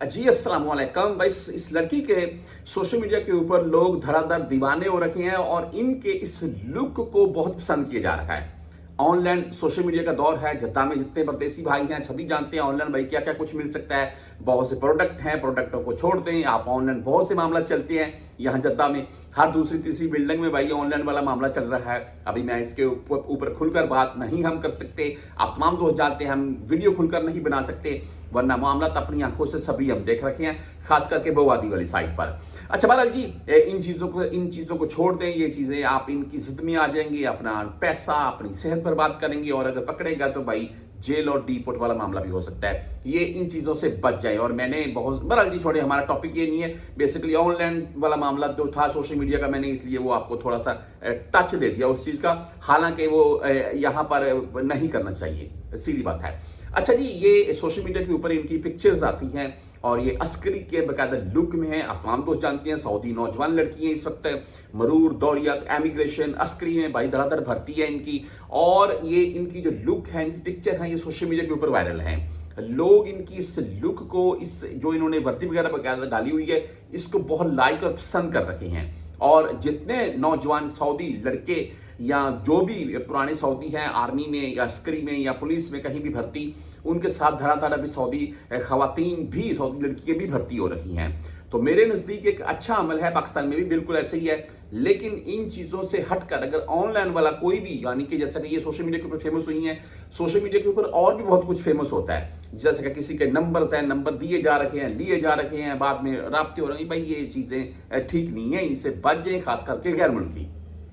जी अस्सलाम वालेकुम। भाई इस लड़की के सोशल मीडिया के ऊपर लोग धड़ाधड़ दीवाने हो रखे हैं और इनके इस लुक को बहुत पसंद किया जा रहा है। ऑनलाइन सोशल मीडिया का दौर है। जद्दा में जितने परदेसी भाई हैं सभी जानते हैं ऑनलाइन भाई क्या क्या कुछ मिल सकता है। बहुत से प्रोडक्ट हैं, प्रोडक्टों को छोड़ दें आप, ऑनलाइन बहुत से मामला चलते हैं। यहाँ जद्दा में हर दूसरी तीसरी बिल्डिंग में भाई ऑनलाइन वाला मामला चल रहा है। अभी मैं इसके ऊपर खुलकर बात नहीं हम कर सकते। आप तमाम दोस्त जानते हैं हम वीडियो खुलकर नहीं बना सकते, वरना मामला तो अपनी आंखों से सभी हम देख रखे हैं, खास करके बवादी वाली साइट पर। अच्छा बहरहाल जी, इन चीज़ों को छोड़ दें। ये चीज़ें आप इनकी जिद में आ जाएंगे, अपना पैसा अपनी सेहत पर बात करेंगे और अगर पकड़ेगा तो भाई जेल और डीपोर्ट वाला मामला भी हो सकता है। ये इन चीज़ों से बच जाए। और मैंने बहुत बहरहाल जी छोड़े, हमारा टॉपिक ये नहीं है। बेसिकली ऑनलाइन वाला मामला जो था सोशल मीडिया का, मैंने इसलिए वो आपको थोड़ा सा टच दे दिया उस चीज़ का, हालांकि वो यहाँ पर नहीं करना चाहिए, सीधी बात है। अच्छा जी, ये सोशल मीडिया के ऊपर इनकी पिक्चर्स आती हैं और ये अस्करी के बाकायदा लुक में है। आप तमाम दोस्त जानते हैं सऊदी नौजवान लड़की है इस वक्त मरूर दौरियत एमिग्रेशन अस्करी में भाई धड़ाधड़ भर्ती है इनकी। और ये इनकी जो लुक है, इनकी पिक्चर है, ये सोशल मीडिया के ऊपर वायरल है। लोग इनकी इस लुक को, इस जो इन्होंने वर्दी वगैरह बाकायदा डाली हुई है, इसको बहुत लाइक और पसंद कर रखे हैं। और जितने नौजवान सऊदी लड़के या जो भी पुराने सऊदी हैं आर्मी में या अस्करी में या पुलिस में कहीं भी भर्ती, उनके साथ धड़ाधड़ अभी सऊदी खवातीन भी, सऊदी लड़कियां भी भर्ती हो रही हैं। तो मेरे नज़दीक एक अच्छा अमल है, पाकिस्तान में भी बिल्कुल ऐसे ही है। लेकिन इन चीज़ों से हटकर अगर ऑनलाइन वाला कोई भी, यानी कि जैसा कि ये सोशल मीडिया के ऊपर फेमस हुई हैं, सोशल मीडिया के ऊपर और भी बहुत कुछ फेमस होता है। जैसे कि किसी के नंबर्स हैं, नंबर दिए जा रखे हैं, लिए जा रखे हैं, बाद में राब्ते हो रहे हैं, भाई ये चीज़ें ठीक नहीं है, इनसे बच जाएं, खास करके गैर मुल्की।